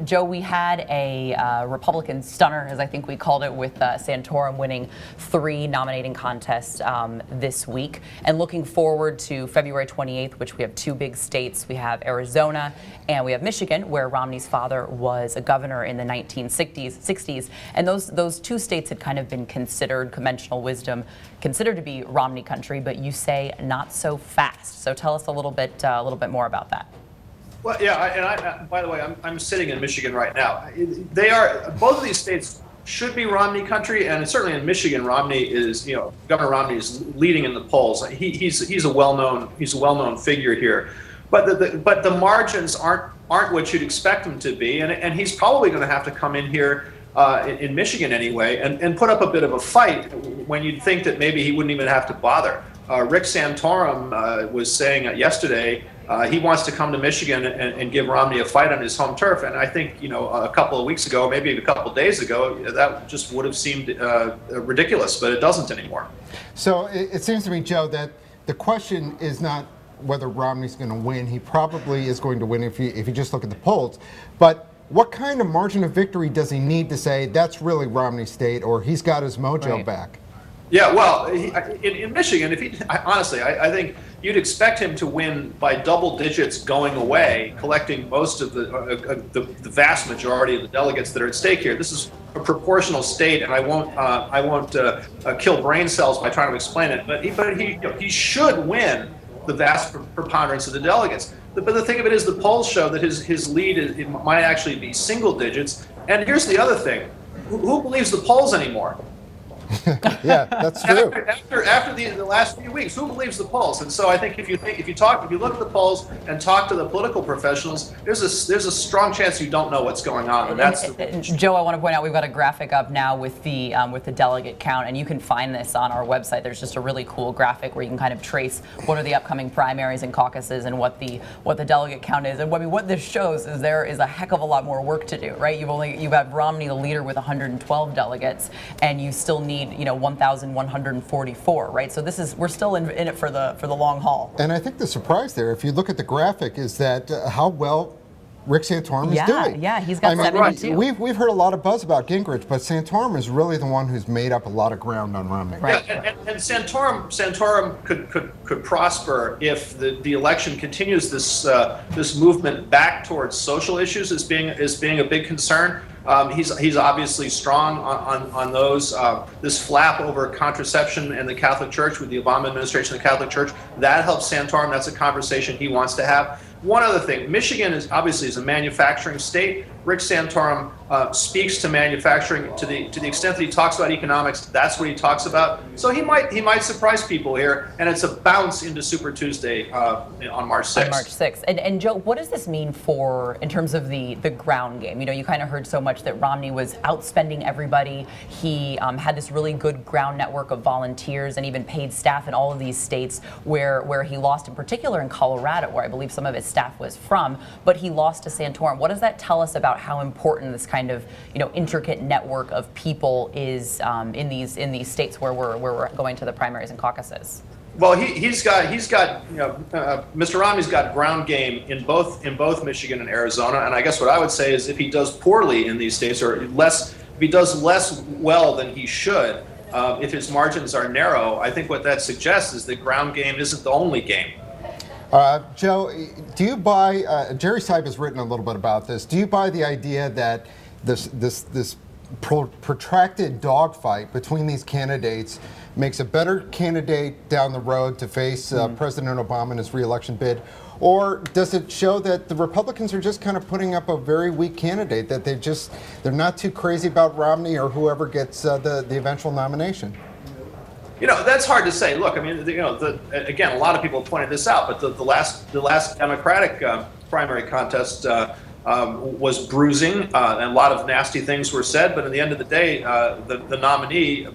Joe, we had a Republican stunner, as I think we called it, with Santorum winning 3 nominating contests this week. And looking forward to February 28th, which we have 2 big states. We have Arizona and we have Michigan, where Romney's father was a governor in the 1960s. And those 2 states had kind of been considered, conventional wisdom, considered to be Romney country, but you say not so fast. So tell us a little bit more about that. Well, yeah, by the way, I'm sitting in Michigan right now. Both of these states should be Romney country, and certainly in Michigan, Governor Romney is leading in the polls. He's a well-known figure here, but the margins aren't what you'd expect them to be, and he's probably going to have to come in here in Michigan anyway and put up a bit of a fight when you'd think that maybe he wouldn't even have to bother. Rick Santorum was saying yesterday he wants to come to Michigan and give Romney a fight on his home turf. And I think, a couple of weeks ago, maybe a couple of days ago, that just would have seemed ridiculous, but it doesn't anymore. So it seems to me, Joe, that the question is not whether Romney's going to win. He probably is going to win if you just look at the polls. But what kind of margin of victory does he need to say that's really Romney's state, or he's got his mojo back? Yeah, well, in Michigan, I think you'd expect him to win by double digits going away, collecting most of the vast majority of the delegates that are at stake here. This is a proportional state, and I won't kill brain cells by trying to explain it. But he should win the vast preponderance of the delegates. But the thing of it is, the polls show that his lead might actually be single digits. And here's the other thing: who believes the polls anymore? Yeah, that's true. After the last few weeks, who believes the polls? And so I think if you look at the polls and talk to the political professionals, there's a strong chance you don't know what's going on. And Joe, I want to point out we've got a graphic up now with the delegate count, and you can find this on our website. There's just a really cool graphic where you can kind of trace what are the upcoming primaries and caucuses and what the delegate count is. And what this shows is there is a heck of a lot more work to do, right? You have Romney, the leader, with 112 delegates, and you still need 1,144, right? So we're still in it for the long haul. And I think the surprise there, if you look at the graphic, is that how well Rick Santorum is doing. Yeah, he's got 72. We've heard a lot of buzz about Gingrich, but Santorum is really the one who's made up a lot of ground on Romney. Right. Yeah, and Santorum could prosper if the election continues this movement back towards social issues as being a big concern. He's obviously strong on those. This flap over contraception and the Catholic Church with the Obama administration, the Catholic Church, that helps Santorum. That's a conversation he wants to have. One other thing, Michigan is a manufacturing state. Rick Santorum speaks to manufacturing to the extent that he talks about economics. That's what he talks about. So he might surprise people here, and it's a bounce into Super Tuesday on March 6th. On March 6th. And Joe, what does this mean in terms of the ground game? You kind of heard so much that Romney was outspending everybody. He had this really good ground network of volunteers and even paid staff in all of these states where he lost, in particular in Colorado, where I believe some of his staff was from, but he lost to Santorum. What does that tell us about how important this kind of intricate network of people is in these states where we're going to the primaries and caucuses? Well, he's got Mr. Romney's got ground game in both Michigan and Arizona, and I guess what I would say is if he does poorly in these states, or if he does less well than he should, if his margins are narrow, I think what that suggests is that ground game isn't the only game. Joe, do you buy? Jerry Seib has written a little bit about this. Do you buy the idea that this protracted dogfight between these candidates makes a better candidate down the road to face President Obama in his re-election bid, or does it show that the Republicans are just kind of putting up a very weak candidate, that they're not too crazy about Romney or whoever gets the eventual nomination? That's hard to say. Look, I mean, again, a lot of people pointed this out, but the last Democratic primary contest was bruising, and a lot of nasty things were said. But at the end of the day, the nominee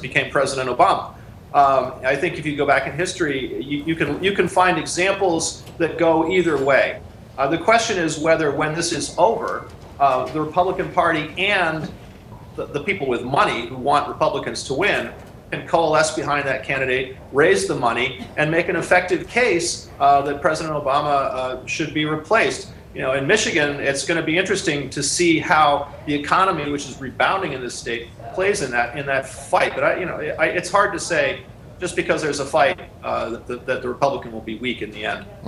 became President Obama. I think if you go back in history, you can find examples that go either way. The question is whether, when this is over, the Republican Party and the people with money who want Republicans to win can coalesce behind that candidate, raise the money, and make an effective case that President Obama should be replaced. in Michigan, it's going to be interesting to see how the economy, which is rebounding in this state, plays in that fight. But it's hard to say just because there's a fight that the Republican will be weak in the end.